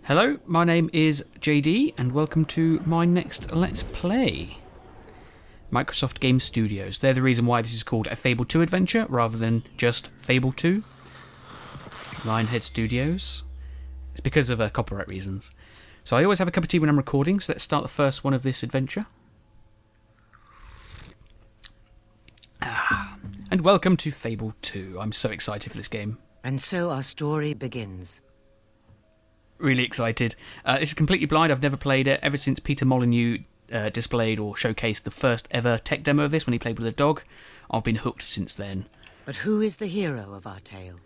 Hello, my name is JD, and welcome to my next Let's Play. Microsoft Game Studios. They're the reason why this is called a Fable 2 adventure, rather than just Fable 2. Lionhead Studios. It's because of copyright reasons. So I always have a cup of tea when I'm recording, so let's start the first one of this adventure. And welcome to Fable 2. I'm so excited for this game. And so our story begins. Really excited. This is completely blind. I've never played it ever since Peter Molyneux displayed or showcased the first ever tech demo of this when he played with a dog. I've been hooked since then. But who is the hero of our tale?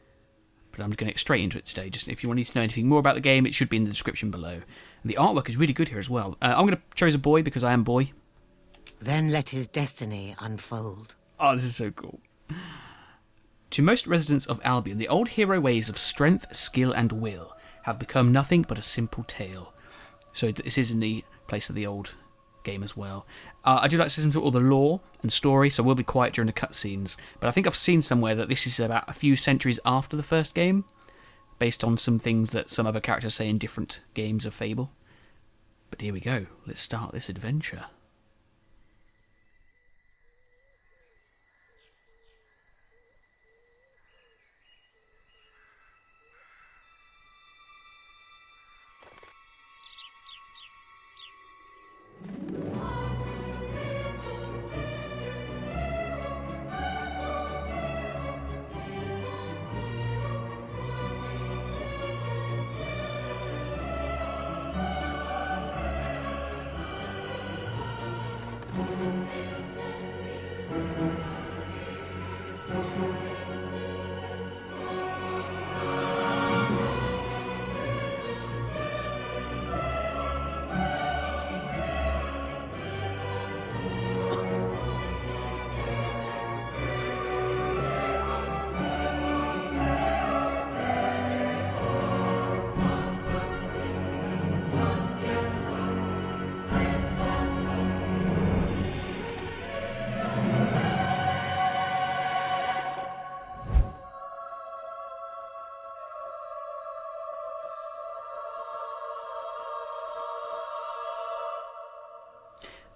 But I'm going to get straight into it today. Just if you want to know anything more about the game, it should be in the description below. And the artwork is really good here as well. I'm going to choose a boy because I am boy. Then let his destiny unfold. Oh, this is so cool. To most residents of Albion, the old hero ways of strength, skill, and will have become nothing but a simple tale. So this is in the place of the old game as well. I do like to listen to all the lore and story, so we'll be quiet during the cutscenes. But I think I've seen somewhere that this is about a few centuries after the first game, based on some things that some other characters say in different games of Fable. But here we go. Let's start this adventure.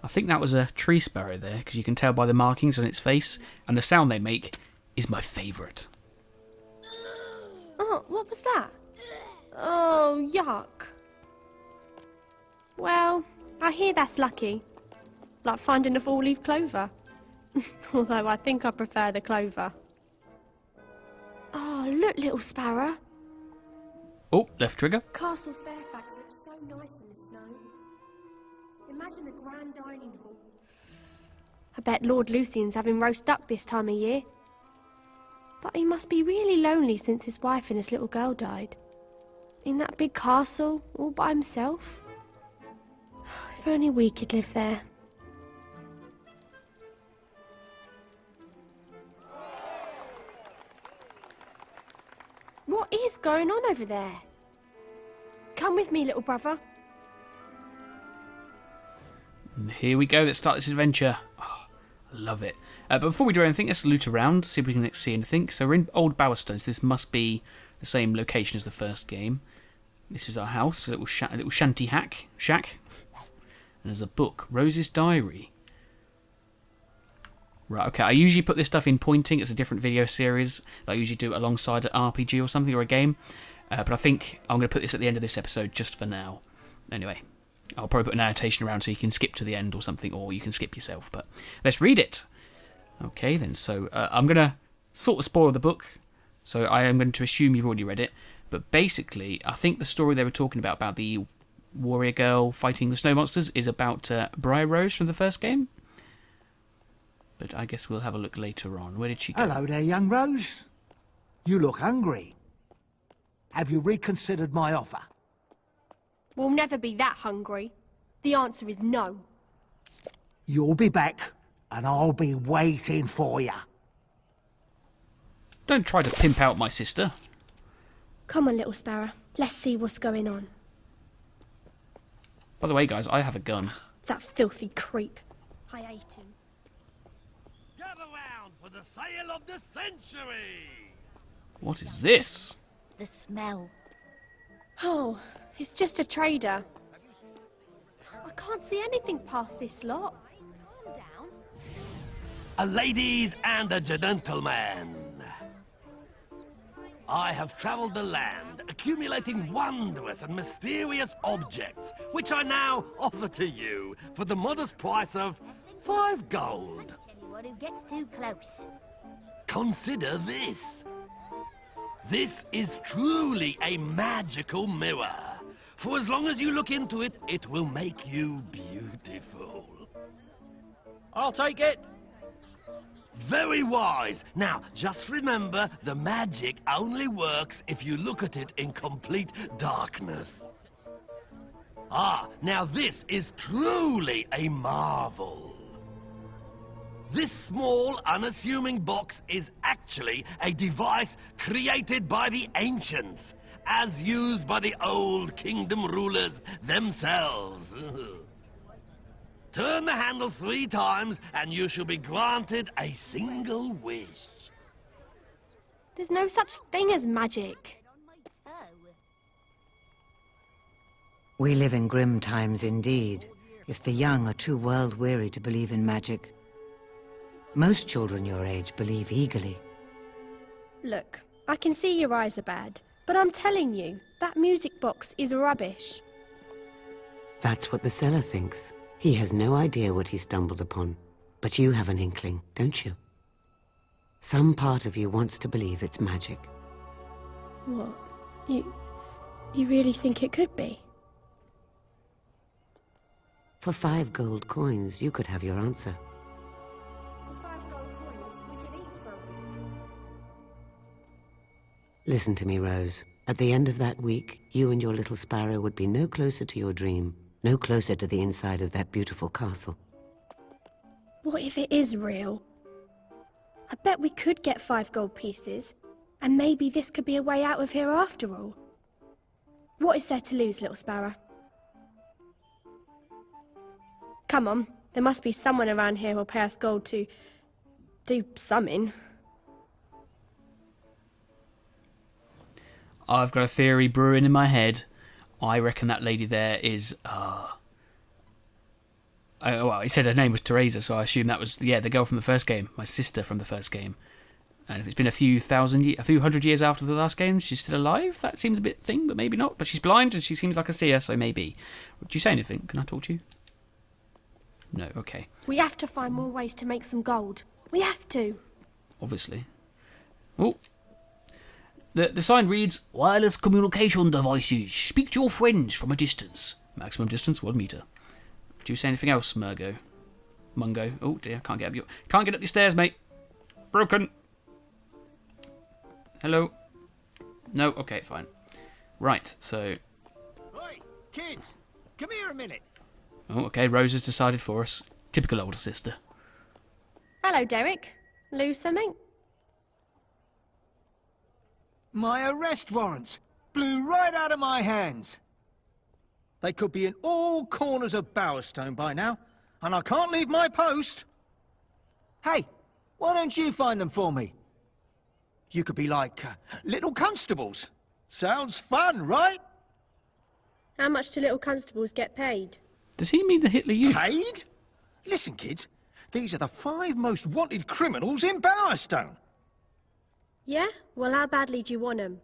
I think that was a tree sparrow there, because you can tell by the markings on its face, and the sound they make is my favourite. Oh, what was that? Oh, yuck. Well, I hear that's lucky. Like finding a four-leaf clover. Although I think I prefer the clover. Oh, look, little sparrow. Oh, left trigger. Castle Fairfax looks so nice in the snow. Imagine the grand dining hall. I bet Lord Lucian's having roast duck this time of year. But he must be really lonely since his wife and his little girl died. In that big castle, all by himself. If only we could live there. What is going on over there? Come with me, little brother. And here we go, let's start this adventure. Oh, I love it. But before we do anything, let's loot around, see if we can see anything. So we're in Old Bowerstone, so this must be the same location as the first game. This is our house, a little shanty shack. And there's a book, Rose's Diary. Right, okay, I usually put this stuff in pointing. It's a different video series. I usually do it alongside an RPG or something, or a game. But I think I'm going to put this at the end of this episode just for now. Anyway. I'll probably put an annotation around so you can skip to the end or something, or you can skip yourself, but let's read it. Okay, then, so I'm going to sort of spoil the book, so I am going to assume you've already read it, but basically, I think the story they were talking about the warrior girl fighting the snow monsters is about Briar Rose from the first game, but I guess we'll have a look later on. Where did she go? Hello there, young Rose. You look hungry. Have you reconsidered my offer? We'll never be that hungry. The answer is no. You'll be back, and I'll be waiting for you. Don't try to pimp out my sister. Come on, little sparrow. Let's see what's going on. By the way, guys, I have a gun. That filthy creep. I ate him. Gather round for the sale of the century! What is this? The smell. Oh, It's just a trader. I can't see anything past this lot. A ladies and a gentleman. I have travelled the land, accumulating wondrous and mysterious objects, which I now offer to you for the modest price of 5 gold. Anyone who gets too close. Consider this. This is truly a magical mirror. For as long as you look into it, it will make you beautiful. I'll take it. Very wise. Now, just remember, the magic only works if you look at it in complete darkness. Ah, now this is truly a marvel. This small, unassuming box is actually a device created by the ancients, as used by the old kingdom rulers themselves. Turn the handle 3 times, and you shall be granted a single wish. There's no such thing as magic. We live in grim times indeed, if the young are too world-weary to believe in magic. Most children your age believe eagerly. Look, I can see your eyes are bad, but I'm telling you, that music box is rubbish. That's what the seller thinks. He has no idea what he stumbled upon. But you have an inkling, don't you? Some part of you wants to believe it's magic. What? You really think it could be? For 5 gold coins, you could have your answer. Listen to me, Rose. At the end of that week, you and your little sparrow would be no closer to your dream, no closer to the inside of that beautiful castle. What if it is real? I bet we could get 5 gold pieces, and maybe this could be a way out of here after all. What is there to lose, little sparrow? Come on, there must be someone around here who'll pay us gold to do something. I've got a theory brewing in my head. I reckon that lady there is, well, he said her name was Teresa, so I assume that was, the girl from the first game, my sister from the first game. And if it's been a few hundred years after the last game, she's still alive? That seems a bit thing, but maybe not. But she's blind and she seems like a seer, so maybe. Do you say anything? Can I talk to you? No, okay. We have to find more ways to make some gold. We have to. Obviously. Oh. The sign reads, wireless communication devices. Speak to your friends from a distance. Maximum distance, 1 meter. Do you say anything else, Mungo? Oh dear, can't get up your stairs, mate. Broken. Hello. No, okay, fine. Right, so... Oi, kids, come here a minute. Oh, okay, Rose has decided for us. Typical older sister. Hello, Derek. Lose something? My arrest warrants blew right out of my hands. They could be in all corners of Bowerstone by now, and I can't leave my post. Hey, why don't you find them for me? You could be like little constables. Sounds fun, right? How much do little constables get paid? Does he mean the Hitler Youth? Paid? Listen, kids, these are the 5 most wanted criminals in Bowerstone. Yeah? Well, how badly do you want them?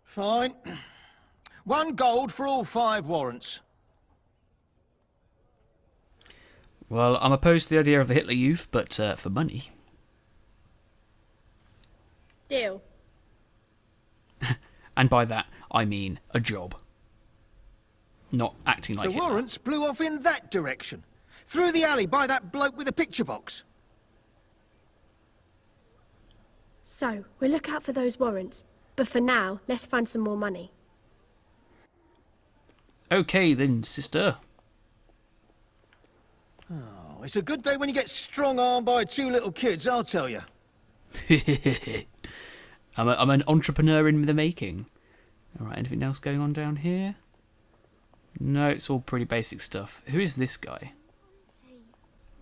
Fine. 1 gold for all 5 warrants. Well, I'm opposed to the idea of the Hitler Youth, but for money. Deal. And by that, I mean a job. Not acting like The Hitler. warrants blew off in that direction. Through the alley by that bloke with the picture box. So, we'll look out for those warrants. But for now, let's find some more money. Okay then, sister. Oh, it's a good day when you get strong-armed by 2 little kids, I'll tell you. I'm an entrepreneur in the making. Alright, anything else going on down here? No, it's all pretty basic stuff. Who is this guy?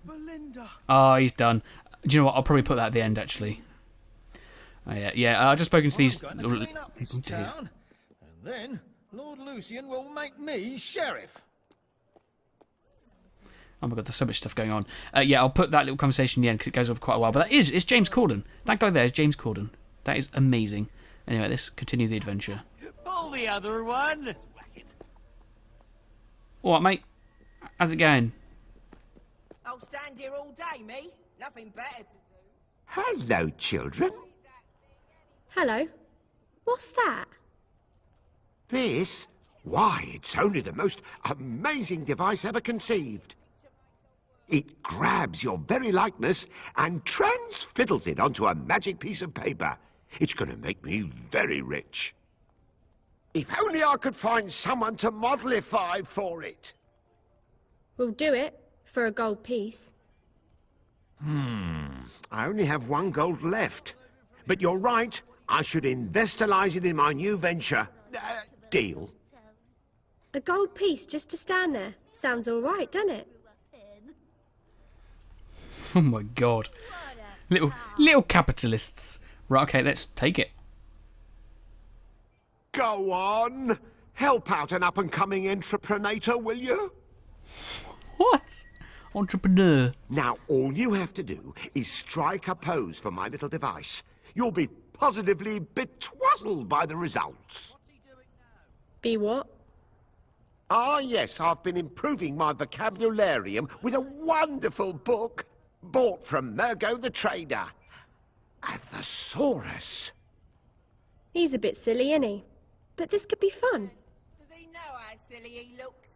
Belinda. Oh, he's done. Do you know what? I'll probably put that at the end, actually. Oh, yeah, I've just spoken to these... I'm going to clean up this Oh, dear. town, and then Lord Lucian will make me sheriff. Oh my god, there's so much stuff going on. Yeah, I'll put that little conversation in the end because it goes on for quite a while. But it's James Corden. That guy there is James Corden. That is amazing. Anyway, let's continue the adventure. Pull the other one. What, mate? How's it going? I'll stand here all day, me. Nothing better to do. Hello, children. Hello. What's that? This? Why, it's only the most amazing device ever conceived. It grabs your very likeness and transfiddles it onto a magic piece of paper. It's going to make me very rich. If only I could find someone to modelify for it. We'll do it for a gold piece. I only have 1 gold left. But you're right. I should investalise it in my new venture. Deal. A gold piece just to stand there. Sounds all right, doesn't it? Oh my god. Little capitalists. Right, okay, let's take it. Go on. Help out an up-and-coming entrepreneur, will you? What? Entrepreneur. Now, all you have to do is strike a pose for my little device. You'll be positively betwazzled by the results. Be what? Ah, yes, I've been improving my vocabularium with a wonderful book bought from Mergo the Trader. A thesaurus. He's a bit silly, isn't he? But this could be fun. Does he know how silly he looks?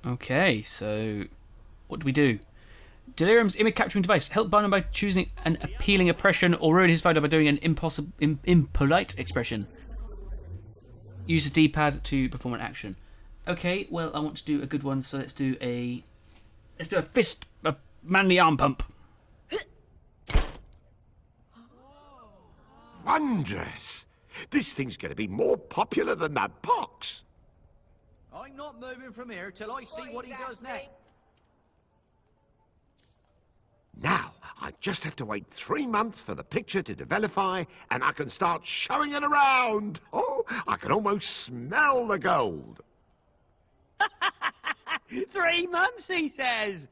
Okay, so what do we do? Delirium's image capturing device. Help Barnum by choosing an appealing expression or ruin his photo by doing an impolite expression. Use the D-pad to perform an action. Okay, well, I want to do a good one, so let's do a fist, a manly arm pump. Wondrous. This thing's going to be more popular than that pox. I'm not moving from here till I see what he does next. Now, I just have to wait 3 months for the picture to developify, and I can start showing it around. Oh, I can almost smell the gold. 3 months, he says.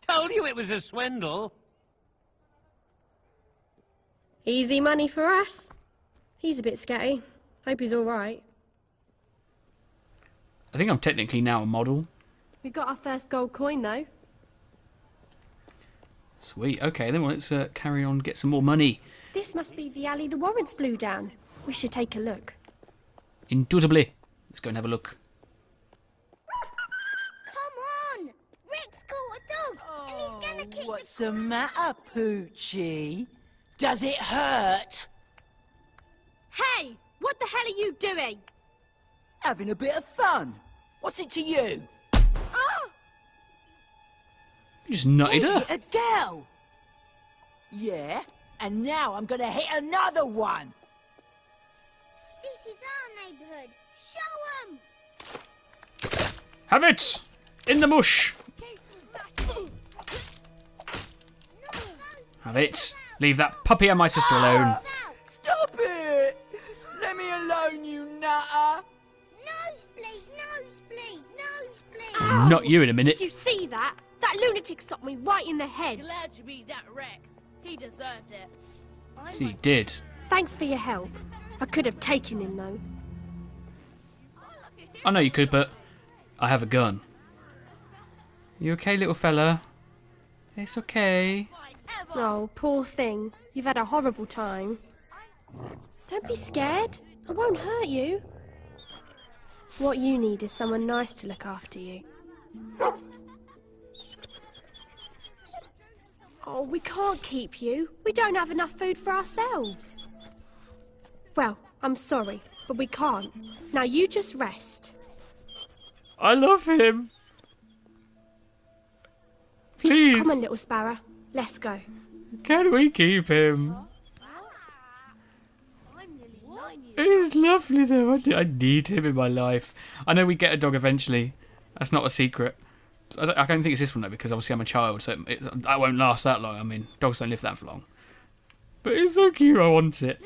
Told you it was a swindle. Easy money for us. He's a bit scatty. Hope he's all right. I think I'm technically now a model. We got our first gold coin, though. Sweet. Okay, then let's carry on, get some more money. This must be the alley the warrants blew down. We should take a look. Indubitably. Let's go and have a look. Come on! Rick's caught a dog, and he's gonna kick What's the matter, Poochie? Does it hurt? Hey! What the hell are you doing? Having a bit of fun. What's it to you? Oh! You just nutted her. Hit a girl. Yeah, and now I'm gonna hit another one. This is our neighbourhood. Show 'em! Have it! In the mush! Have it! Leave that puppy and my sister alone. Stop it! Let me alone, you nutter! Nosebleed, nosebleed, nosebleed! Ow! Not you in a minute. Did you see that? That lunatic socked me right in the head. Glad you beat that Rex. He deserved it. He did. Thanks for your help. I could have taken him, though. I know you could, but I have a gun. You okay, little fella? It's okay. Oh, poor thing. You've had a horrible time. Don't be scared. I won't hurt you. What you need is someone nice to look after you. Oh, we can't keep you. We don't have enough food for ourselves. Well, I'm sorry, but we can't. Now you just rest. I love him. Please. Come on, little sparrow. Let's go. Can we keep him? He's lovely though. I need him in my life. I know we get a dog eventually. That's not a secret. I don't think it's this one though, because obviously I'm a child, so I won't last that long. I mean, dogs don't live that for long. But it's so cute. I want it.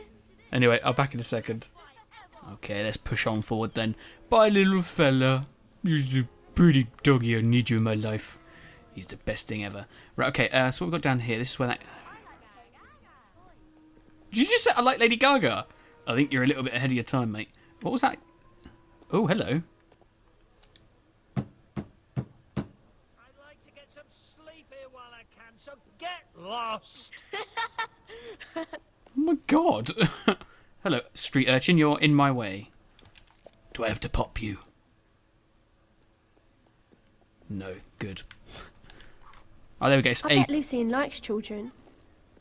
Anyway, I'll back in a second. Okay, let's push on forward then. Bye, little fella. You're the pretty doggy. I need you in my life. He's the best thing ever. Right, okay, so what we've got down here, this is where that... Did you just say I like Lady Gaga? I think you're a little bit ahead of your time, mate. What was that? Oh, hello. I'd like to get some sleep here while I can, so get lost. Oh my god. Hello, street urchin, you're in my way. Do I have to pop you? No, good. Oh, there we go. It's I bet Lucian likes children.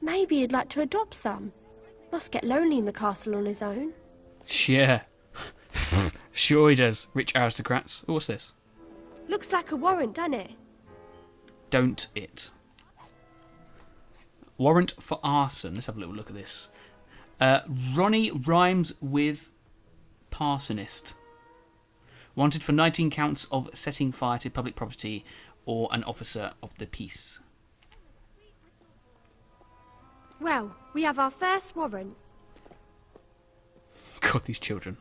Maybe he'd like to adopt some. Must get lonely in the castle on his own. Yeah. Sure he does. Rich aristocrats. What's this? Looks like a warrant, doesn't it? Don't it? Warrant for arson. Let's have a little look at this. Ronnie rhymes with parsonist. Wanted for 19 counts of setting fire to public property or an officer of the peace. Well, we have our first warrant. God, these children.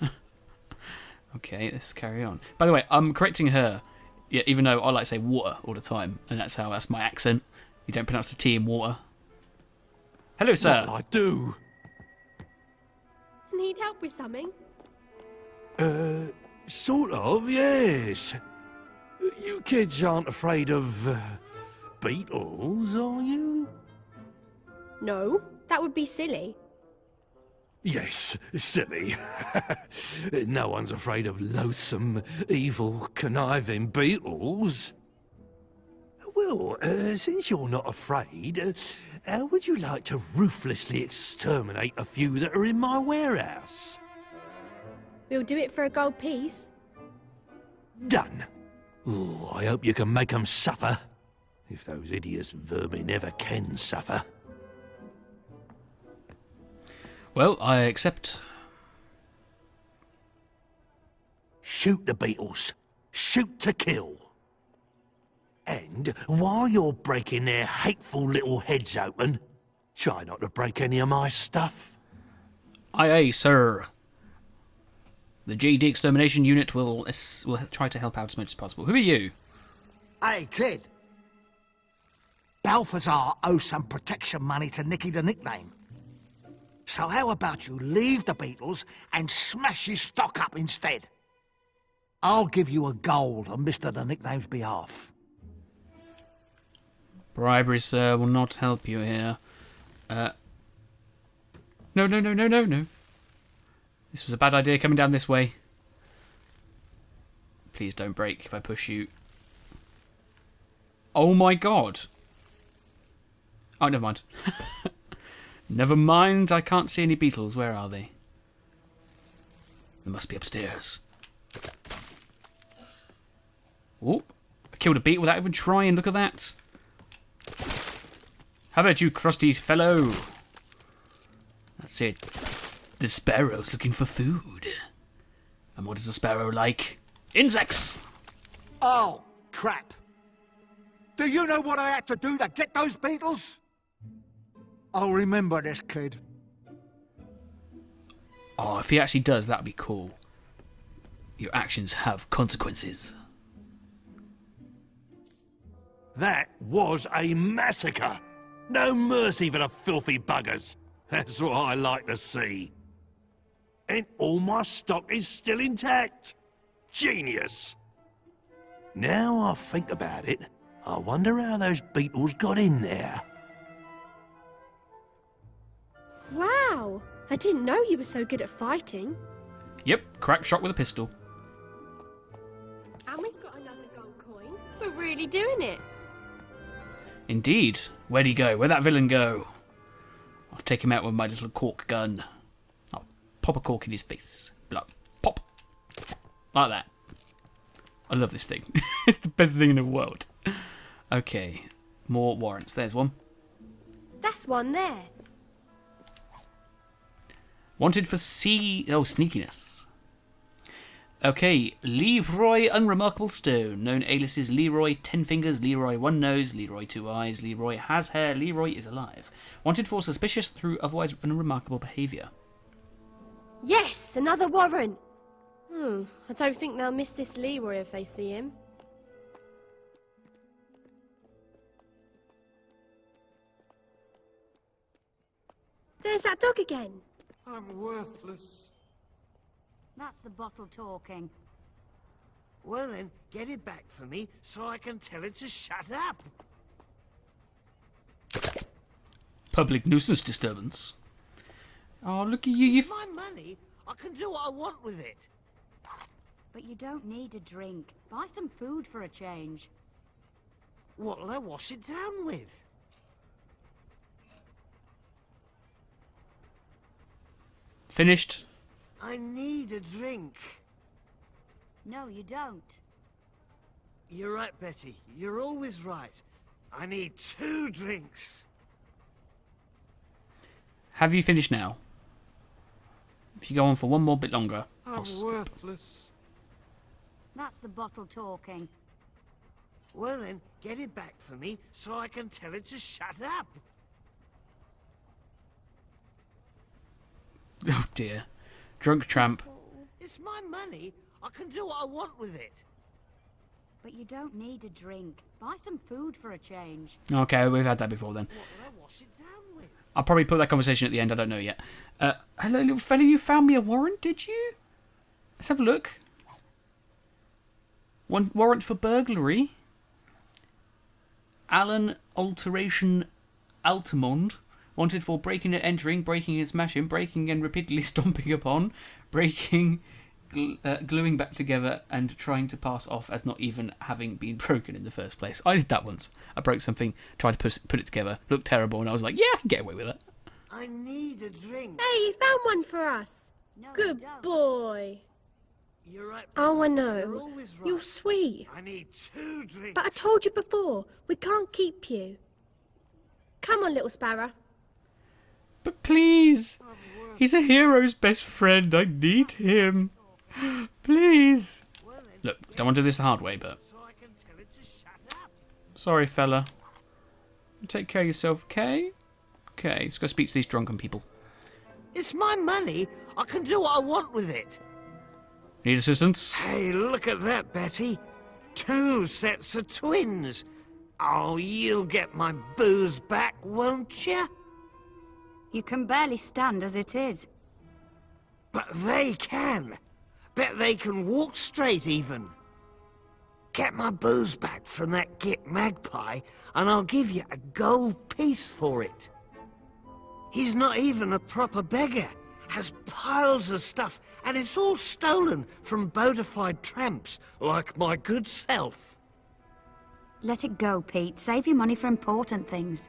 Okay, let's carry on. By the way, I'm correcting her. Yeah, even though I like to say water all the time, and that's my accent. You don't pronounce the T in water. Hello, sir. Well, I do. Need help with something? Sort of, yes. You kids aren't afraid of beetles, are you? No, that would be silly. Yes, silly. No one's afraid of loathsome, evil, conniving beetles. Well, since you're not afraid, how would you like to ruthlessly exterminate a few that are in my warehouse? We'll do it for a gold piece. Done. Oh, I hope you can make them suffer. If those hideous vermin ever can suffer. Well, I accept. Shoot the beetles. Shoot to kill. And while you're breaking their hateful little heads open, try not to break any of my stuff. Aye, sir. The JD Extermination Unit will try to help out as much as possible. Who are you? Hey, kid. Balthazar owes some protection money to Nicky the Nickname. So how about you leave the Beatles and smash his stock up instead? I'll give you a gold on Mr. the Nickname's behalf. Bribery, sir, will not help you here. No. This was a bad idea coming down this way. Please don't break if I push you. Oh my god. Oh, never mind. Never mind, I can't see any beetles. Where are they? They must be upstairs. Oh, I killed a beetle without even trying. Look at that. How about you, crusty fellow? That's it. The sparrow's looking for food. And what is a sparrow like? Insects! Oh, crap. Do you know what I had to do to get those beetles? I'll remember this, kid. Oh, if he actually does, that'd be cool. Your actions have consequences. That was a massacre. No mercy for the filthy buggers. That's what I like to see. And all my stock is still intact. Genius. Now I think about it, I wonder how those beetles got in there. Wow, I didn't know you were so good at fighting. Yep, crack shot with a pistol. And we've got another gold coin. We're really doing it. Indeed. Where'd he go? Where'd that villain go? I'll take him out with my little cork gun. I'll pop a cork in his face. Like, pop. Like that. I love this thing. It's the best thing in the world. Okay. More warrants. There's one. That's one there. Wanted for sneakiness. Okay, Leroy Unremarkable Stone, known aliases Leroy 10 Fingers, Leroy 1 Nose, Leroy 2 Eyes, Leroy has hair, Leroy is alive. Wanted for suspicious through otherwise unremarkable behaviour. Yes, another warrant. I don't think they'll miss this Leroy if they see him. There's that dog again. I'm worthless. That's the bottle talking. Well then, get it back for me so I can tell it to shut up. Public nuisance disturbance. Oh, look at you. My money, I can do what I want with it. But you don't need a drink. Buy some food for a change. What'll I wash it down with? Finished? I need a drink. No, you don't. You're right, Betty. You're always right. I need 2 drinks. Have you finished now? If you go on for one more bit longer, I'll I'm stop. worthless. That's the bottle talking. Well then, get it back for me so I can tell it to shut up. Oh dear. Drunk tramp. It's my money. I can do what I want with it. But you don't need a drink. Buy some food for a change. Okay, we've had that before then. What will I wash it down with? I'll probably put that conversation at the end, I don't know yet. Hello, little fella, you found me a warrant, did you? Let's have a look. One warrant for burglary. Alan Alteration Altamont. Wanted for breaking and entering, breaking and smashing, breaking and repeatedly stomping upon, breaking, gluing back together, and trying to pass off as not even having been broken in the first place. I did that once. I broke something, tried to put it together, looked terrible, and I was like, yeah, I can get away with it. I need a drink. Hey, you found one for us. No, Good you don't. boy. You're right, Oh, I Betty. know. You're always right. You're sweet. I need 2 drinks. But I told you before, we can't keep you. Come on, little sparrow. But please, he's a hero's best friend. I need him. Please. Look, don't want to do this the hard way, but... So I can tell it to shut up. Sorry, fella. Take care of yourself, okay? Okay, let's go speak to these drunken people. It's my money. I can do what I want with it. Need assistance? Hey, look at that, Betty. 2 sets of twins. Oh, you'll get my booze back, won't you? You can barely stand as it is. But they can. Bet they can walk straight even. Get my booze back from that git magpie, and I'll give you a gold piece for it. He's not even a proper beggar. Has piles of stuff, and it's all stolen from bona fide tramps like my good self. Let it go, Pete. Save your money for important things.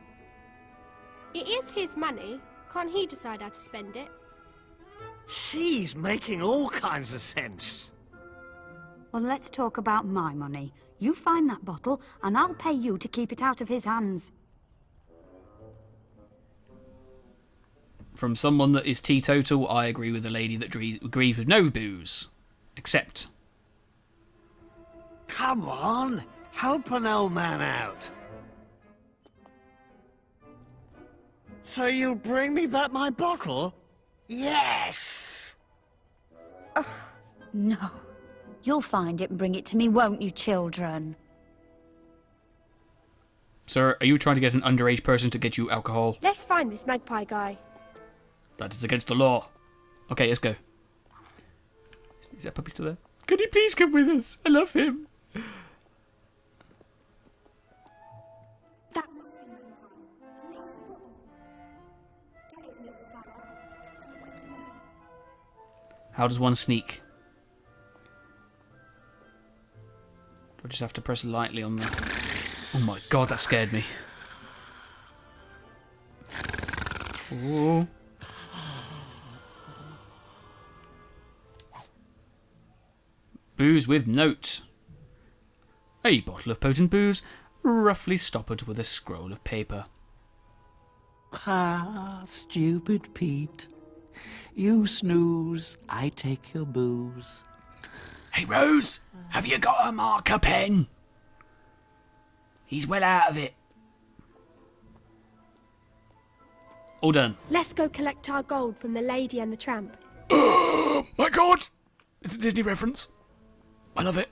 It is his money. Can't he decide how to spend it? She's making all kinds of sense. Well, let's talk about my money. You find that bottle, and I'll pay you to keep it out of his hands. From someone that is teetotal, I agree with the lady that agrees with no booze. Except... Come on, help an old man out. So you'll bring me back my bottle? Yes! No. You'll find it and bring it to me, won't you, children? Sir, are you trying to get an underage person to get you alcohol? Let's find this magpie guy. That is against the law. Okay, let's go. Is that puppy still there? Can he please come with us? I love him. That How does one sneak? Do I just have to press lightly on the... Oh my god, that scared me. Ooh. Booze with note. A bottle of potent booze, roughly stoppered with a scroll of paper. Ah, stupid Pete. You snooze, I take your booze. Hey Rose, have you got a marker pen? He's well out of it. All done. Let's go collect our gold from the lady and the tramp. Oh my god! It's a Disney reference. I love it.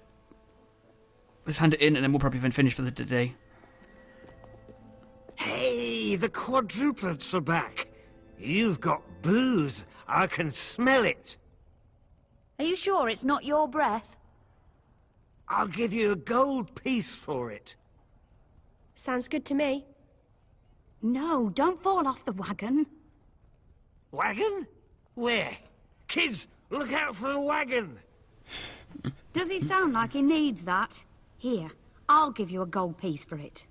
Let's hand it in and then we'll probably finish for the day. Hey, the quadruplets are back. You've got booze. I can smell it. Are you sure it's not your breath? I'll give you a gold piece for it. Sounds good to me. No, don't fall off the wagon. Wagon? Where? Kids, look out for the wagon. Does he sound like he needs that? Here, I'll give you a gold piece for it.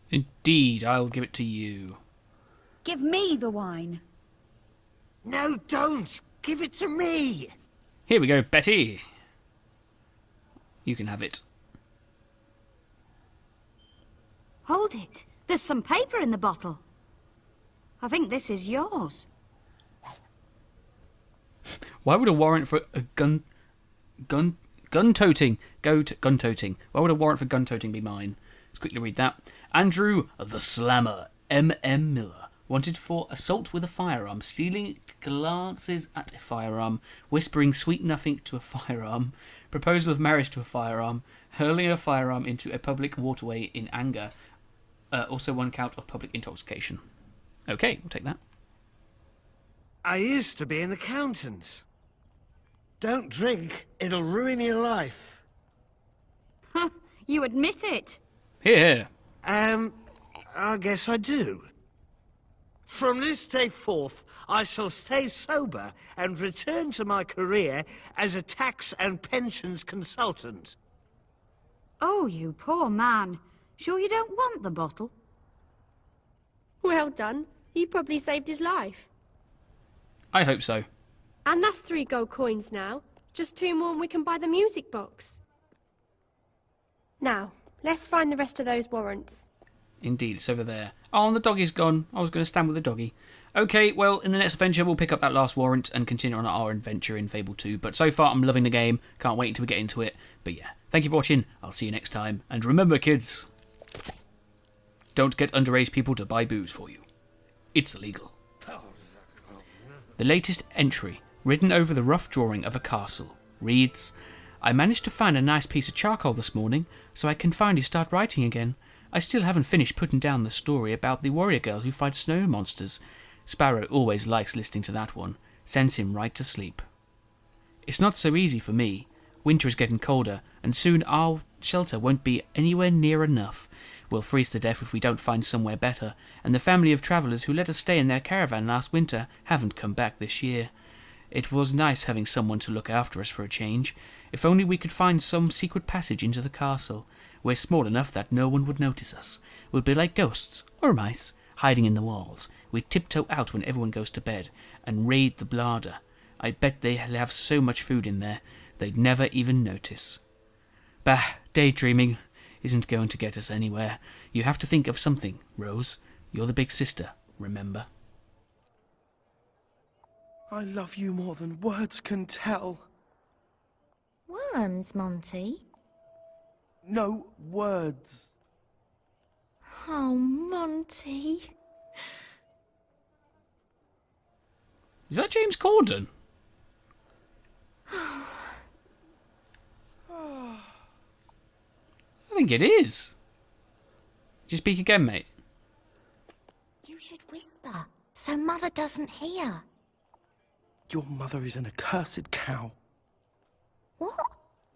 Indeed, I'll give it to you. Give me the wine. No, don't. Give it to me. Here we go, Betty. You can have it. Hold it. There's some paper in the bottle. I think this is yours. Why would a warrant for a gun-toting? Why would a warrant for gun-toting be mine? Let's quickly read that. Andrew the Slammer, M.M. Miller, wanted for assault with a firearm, stealing glances at a firearm, whispering sweet nothing to a firearm, proposal of marriage to a firearm, hurling a firearm into a public waterway in anger. Also 1 count of public intoxication. Okay, we'll take that. I used to be an accountant. Don't drink, it'll ruin your life. You admit it. Here. I guess I do. From this day forth, I shall stay sober and return to my career as a tax and pensions consultant. Oh, you poor man. Sure you don't want the bottle? Well done. You probably saved his life. I hope so. And that's 3 gold coins now. Just 2 more and we can buy the music box. Now, let's find the rest of those warrants. Indeed, it's over there. Oh, and the doggy's gone. I was going to stand with the doggy. Okay, well, in the next adventure, we'll pick up that last warrant and continue on our adventure in Fable 2. But so far, I'm loving the game. Can't wait until we get into it. But yeah, thank you for watching. I'll see you next time. And remember, kids, don't get underage people to buy booze for you. It's illegal. The latest entry, written over the rough drawing of a castle, reads, I managed to find a nice piece of charcoal this morning, so I can finally start writing again. I still haven't finished putting down the story about the warrior girl who fights snow monsters. Sparrow always likes listening to that one. Sends him right to sleep. It's not so easy for me. Winter is getting colder, and soon our shelter won't be anywhere near enough. We'll freeze to death if we don't find somewhere better, and the family of travellers who let us stay in their caravan last winter haven't come back this year. It was nice having someone to look after us for a change. If only we could find some secret passage into the castle. We're small enough that no one would notice us. We'd be like ghosts, or mice, hiding in the walls. We'd tiptoe out when everyone goes to bed, and raid the larder. I bet they have so much food in there, they'd never even notice. Bah, daydreaming isn't going to get us anywhere. You have to think of something, Rose. You're the big sister, remember? I love you more than words can tell. Worms, Monty? No words. Oh, Monty. Is that James Corden? I think it is. Did you speak again, mate? You should whisper, so Mother doesn't hear. Your mother is an accursed cow. What?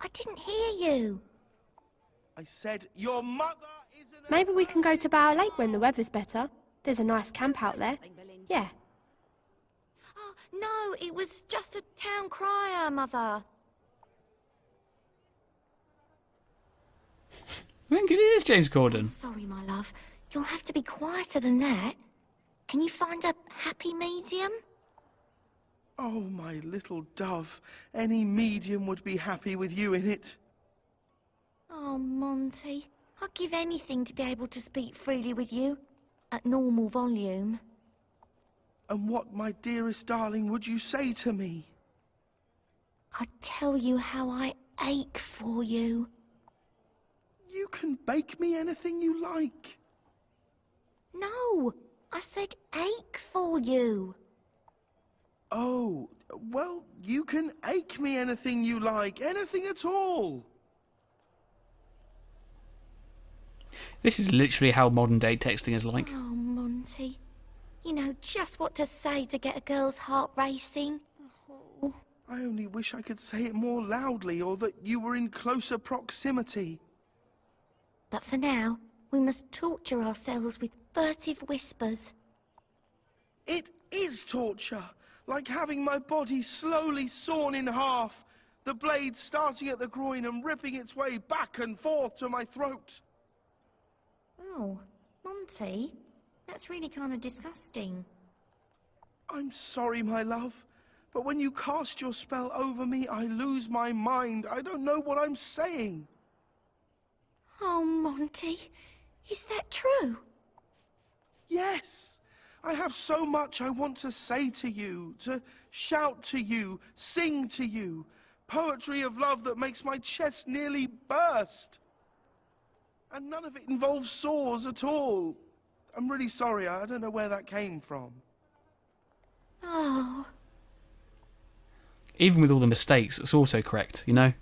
I didn't hear you. I said your mother is an... Maybe we can go to Bower Lake when the weather's better. There's a nice camp out there. Yeah. Oh, no, it was just a town crier, Mother. I think it is James Corden. Sorry, my love. You'll have to be quieter than that. Can you find a happy medium? Oh, my little dove. Any medium would be happy with you in it. Oh, Monty. I'd give anything to be able to speak freely with you. At normal volume. And what, my dearest darling, would you say to me? I'd tell you how I ache for you. You can bake me anything you like. No, I said ache for you. Oh, well, you can ache me anything you like, anything at all. This is literally how modern day texting is like. Oh, Monty. You know just what to say to get a girl's heart racing. Oh. I only wish I could say it more loudly, or that you were in closer proximity. But for now, we must torture ourselves with furtive whispers. It is torture, like having my body slowly sawn in half, the blade starting at the groin and ripping its way back and forth to my throat. Oh, Monty, that's really kind of disgusting. I'm sorry, my love, but when you cast your spell over me, I lose my mind. I don't know what I'm saying. Oh, Monty, is that true? Yes. I have so much I want to say to you, to shout to you, sing to you. Poetry of love that makes my chest nearly burst. And none of it involves sores at all. I'm really sorry, I don't know where that came from. Oh. Even with all the mistakes, it's also correct, you know?